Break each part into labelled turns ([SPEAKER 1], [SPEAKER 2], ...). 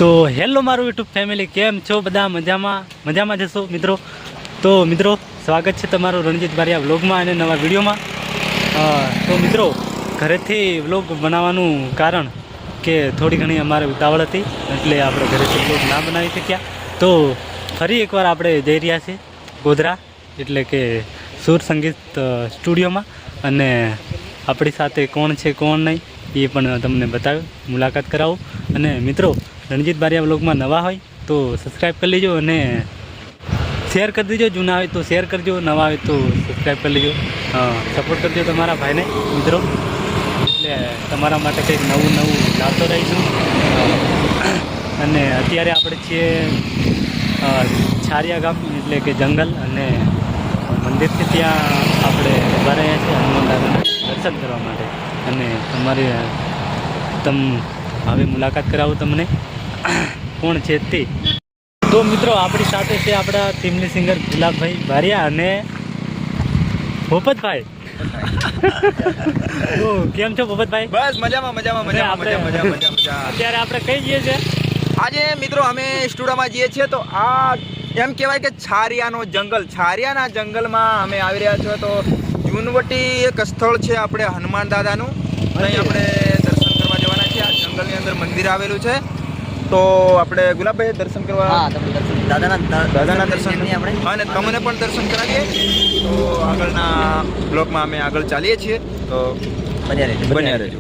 [SPEAKER 1] તો હેલો મારું YouTube family, કેમ છો બધા? મજામાં જશો મિત્રો. તો મિત્રો, સ્વાગત છે તમારું રણજીત બારિયા વ્લોગમાં અને નવા વિડીયોમાં. તો મિત્રો, ઘરેથી વ્લોગ બનાવવાનું કારણ કે થોડી ઘણી અમારે ઉતાવળ હતી, એટલે આપણે ઘરેથી વ્લોગ ના બનાવી શક્યા. તો ફરી એકવાર આપણે જઈ રહ્યા છીએ ગોધરા, એટલે કે સુર સંગીત સ્ટુડિયોમાં. અને આપણી સાથે કોણ છે કોણ નહીં એ પણ તમને બતાવ્યું, મુલાકાત કરાવું. અને મિત્રો, રણજીત બારિયા વ્લોગમાં નવા હોય તો સબસ્ક્રાઈબ કરી લેજો અને શેર કરી દેજો. જૂના હોય તો શેર કરજો, નવા હોય તો સબસ્ક્રાઈબ કરી લેજો. સપોર્ટ કરજો તમારા ભાઈને મિત્રો, એટલે તમારા માટે કંઈક નવું લાવતો રહીશું. અને અત્યારે આપણે છીએ છારિયા ગામ, એટલે કે જંગલ, અને મંદિરથી ત્યાં આપણે ઉભા રહ્યા છીએ હનુમાન દાદાના દર્શન કરવા માટે. અને હવે મુલાકાત કરાવું તમને કોણ છે તે. તો મિત્રો, આપણી સાથે છે આપણા ટીમની સિંગર ગુલાબભાઈ બારિયા અને ભૂપતભાઈ. તો કેમ છો ભૂપતભાઈ?
[SPEAKER 2] બસ મજામાં. અત્યારે
[SPEAKER 1] આપણે કઈ જઈએ છીએ
[SPEAKER 2] આજે મિત્રો? અમે સ્ટુડિયોમાં જઈએ છીએ. તો આ એમ કહેવાય કે છારિયાના જંગલમાં અમે આવી રહ્યા છીએ. તો જૂનવટી એક સ્થળ છે આપણે હનુમાન દાદાનું, અહીં આપણે દર્શન કરવા જવાના છીએ. આ જંગલની અંદર મંદિર આવેલું છે. તો આપણે ગુલાબભાઈ દર્શન કરવા દાદાના દર્શન અને તમને પણ દર્શન કરાવીએ. તો આગળના બ્લોકમાં અમે આગળ ચાલીએ છીએ. તો બન્યા રહેજો.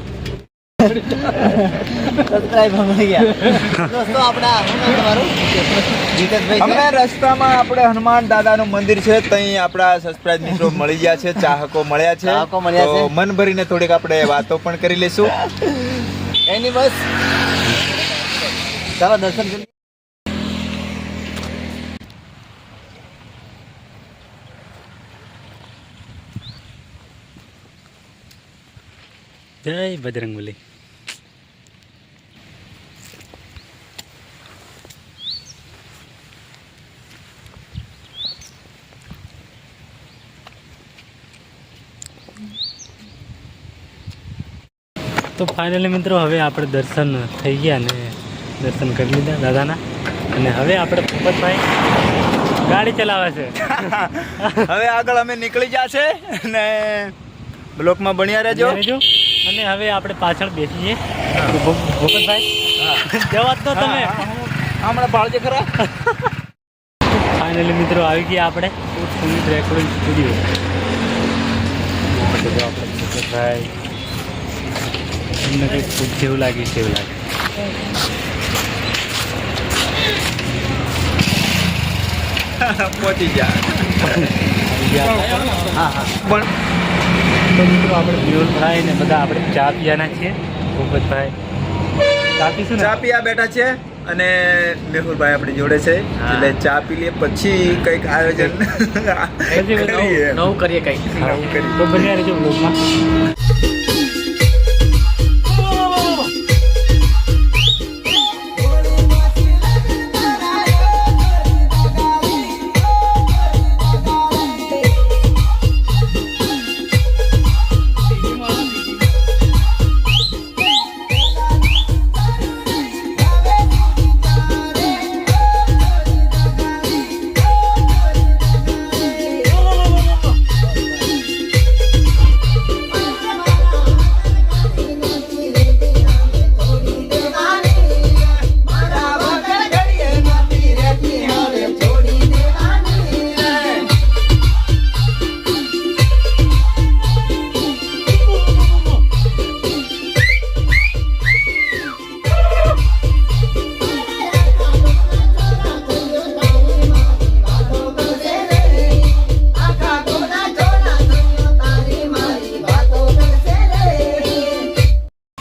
[SPEAKER 2] અમે રસ્તામાં આપણે હનુમાન દાદાનું મંદિર છે, ત્યાં આપણા સબસ્ક્રાઇબ મિત્રો મળી ગયા છે, ચાહકો મળ્યા છે. તો મન ભરીને થોડીક આપણે વાતો પણ કરી લઈશું.
[SPEAKER 3] એની બસ ચાલો દર્શન કરી.
[SPEAKER 1] જય બજરંગબલી. તો ફાઇનલી મિત્રો, હવે આપણે દર્શન થઈ ગયા અને દર્શન કરી લીધા દાદાના. અને હવે આપણે ભૂપતભાઈ ગાડી ચલાવે છે.
[SPEAKER 2] હવે આગળ અમે નીકળી ગયા છે અને બ્લોકમાં બન્યા રહેજો.
[SPEAKER 1] અને હવે આપણે પાછળ બેસીએ. ભૂપતભાઈ જવા તો તમે
[SPEAKER 2] હમણાં બાળજે ખરા.
[SPEAKER 1] ફાઇનલી મિત્રો, આવી ગયા આપણે સંગીત રેકોર્ડિંગ સ્ટુડિયો. આપણે ભૂપતભાઈ એમને કંઈક જેવું લાગે.
[SPEAKER 2] પહોંચી ગયા.
[SPEAKER 1] પણ તો મિત્રો, આપણે મેહુલભાઈ ને બધા આપણે ચા પીવાના છીએ. ભૂપતભાઈ ચા પીશું ને?
[SPEAKER 2] ચા પીવા બેઠા છે અને મેહુલભાઈ આપણી જોડે છે, એટલે ચા પી લઈએ પછી કંઈક આયોજન
[SPEAKER 3] નવું કરીએ કંઈક.
[SPEAKER 1] તો બન્યા રહેજો બ્લોગમાં.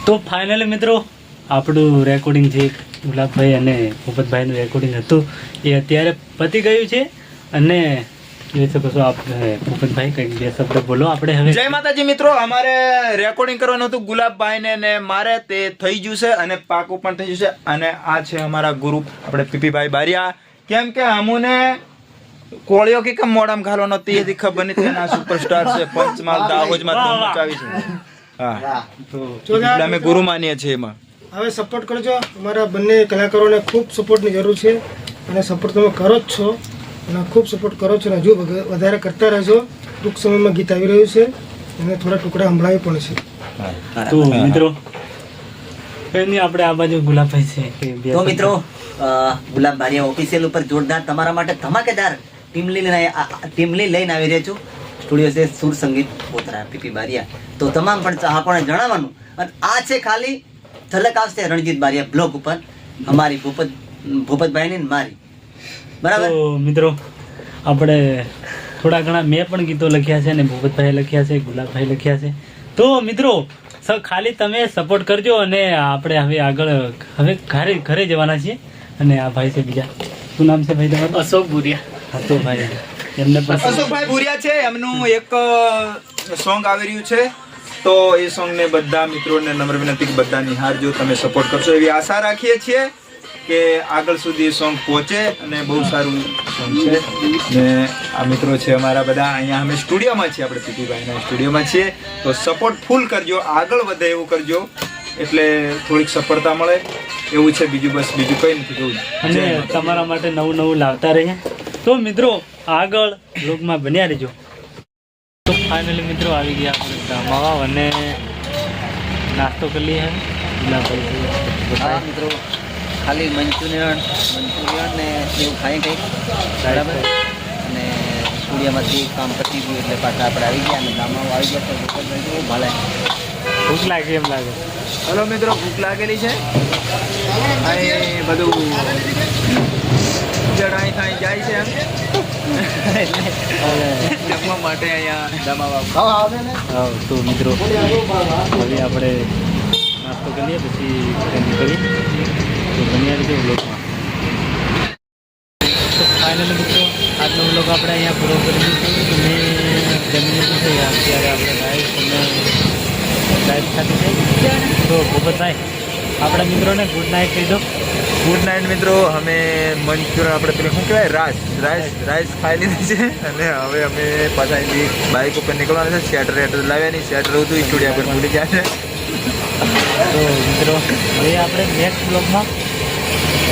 [SPEAKER 1] તો ફાઇનલી મિત્રો, આપણું રેકોર્ડિંગ છે ગુલાબભાઈ અને ભૂપતભાઈનું રેકોર્ડિંગ હતું, એ અત્યારે પતી ગયું છે. અને જોઈ શકો છો આપણે ભૂપતભાઈ કંઈક બે શબ્દ બોલો. આપણે હવે
[SPEAKER 2] જય માતાજી મિત્રો, અમારે રેકોર્ડિંગ કરવાનું હતું ગુલાબભાઈને ને મારે, તે થઈ ગયું છે અને પાકું પણ થઈ ગયું છે. અને આ છે અમારા ગુરુ આપણે પીપીભાઈ બારિયા. કેમ કે અમુને કોળિયો કે કેમ મોડામાં ઘાલવાનો તે ખબર નથી. એના સુપરસ્ટાર છે, પંચમહાલ દાહોદમાં ધૂમ મચાવી છે. હા, તો અમે ગુરુ માનીએ છીએ એમાં.
[SPEAKER 4] હવે સપોર્ટ કરજો. અમારા બંને કલાકારોને ખૂબ સપોર્ટની જરૂર છે અને સપોર્ટ તમે કરો જ છો અને ખૂબ સપોર્ટ કરો છો અને હજુ વધારે કરતા રહેજો. ટૂંક સમયમાં ગીત આવી રહ્યું છે અને થોડા ટુકડા સંભળાવી પણ છે.
[SPEAKER 1] તો મિત્રો એની આપણે આ બાજુ ગુલાબભાઈ છે કે બે
[SPEAKER 5] તો મિત્રો ગુલાબ બારિયા ઓફિશિયલ ઉપર જોરદાર તમારા માટે ધમાકેદાર ટીમ લઈને આવી રહ્યા છું. સ્ટુડિયો છે સુર સંગીત પોતરા પીપી બારિયા. તો તમામ પણ ચાહકોને જણાવવાનું અને આ છે ખાલી ઝલક આવશે રણજીત બારિયા બ્લોગ ઉપર અમારી ભૂપતભાઈની ને મારી. બરાબર.
[SPEAKER 1] તો મિત્રો આપણે થોડા ઘણા મેં પણ ગીતો લખ્યા છે અને ભૂપતભાઈ લખ્યા છે, ગુલાબભાઈ લખ્યા છે. તો મિત્રો ખાલી તમે સપોર્ટ કરજો અને આપણે હવે આગળ ઘરે જવાના છીએ. અને આ ભાઈ છે બીજા, શું નામ છે ભાઈ તમારું?
[SPEAKER 3] અશોક ભુરિયા.
[SPEAKER 1] હા તો ભાઈ એમને પણ
[SPEAKER 2] અશોકભાઈ ભુરિયા છે, એમનું એક સોંગ આવી રહ્યું છે. તો એ સોંગને બધા મિત્રોને નમ્ર વિનંતી કે બધા નિહાળજો, તમે સપોર્ટ કરશો એવી આશા રાખીએ છીએ કે આગળ સુધી એ સોંગ પહોંચે અને બહુ સારું સોંગ છે. ને આ મિત્રો છે અમારા બધા અહીંયા અમે સ્ટુડિયોમાં છીએ, આપણે પીપીભાઈના સ્ટુડિયોમાં છીએ. તો સપોર્ટ ફૂલ કરજો, આગળ વધે એવું કરજો એટલે થોડીક સફળતા મળે એવું છે. બીજું કંઈ નથી કહું.
[SPEAKER 1] અને તમારા માટે નવું લાવતા રહીએ. તો મિત્રો આગળ બ્લોગમાં બન્યા રહેજો. તો ફાઇનલી મિત્રો આવી ગયા આપણે ગામમાં અને નાસ્તો કરી લઈએ.
[SPEAKER 5] હા મિત્રો ખાલી મંચુરિયન ને એવું ખાઈ કંઈક બરાબર. અને સ્ટુડિયોમાંથી કામ પતી ગયું એટલે પાછા આપણે આવી ગયા અને ગામમાં આવી ગયા તો ભૂપતભાઈ ભલે
[SPEAKER 1] ભૂખ લાગે એમ લાગે.
[SPEAKER 2] હલો મિત્રો, ભૂખ લાગેલી છે. અહીં બધું જડાઈ થાય જાય છે એમ જમવા માટે અહીંયા જમાવા.
[SPEAKER 1] હા તો મિત્રો હવે આપણે નાસ્તો કરીએ પછી ઘરે નીકળીએ. તો બન્યા રહીજો બ્લોગમાં. તો ફાઇનલી મિત્રો આજનો બ્લોગ આપણે અહીંયા પૂરો કરી દીધો. તમે જમી લીધું છે અત્યારે આપણે લાઈવ સાથે છે. તો ભૂપતભાઈ આપણા મિત્રોને ગુડ નાઇટ કહી દો.
[SPEAKER 2] ગુડ નાઇટ મિત્રો. અમે મંચુરિયન આપણે પેલું શું કહેવાય રાઈસ ખાઈ લીધી છે અને હવે અમે પાછા અહીંથી બાઇક ઉપર નીકળવાના છે. શેટર લાવ્યા નહીં, શેટર હતું સ્ટુડિયો પર ભૂલી ગયા છે.
[SPEAKER 1] તો મિત્રો હવે આપણે નેક્સ્ટ બ્લોગમાં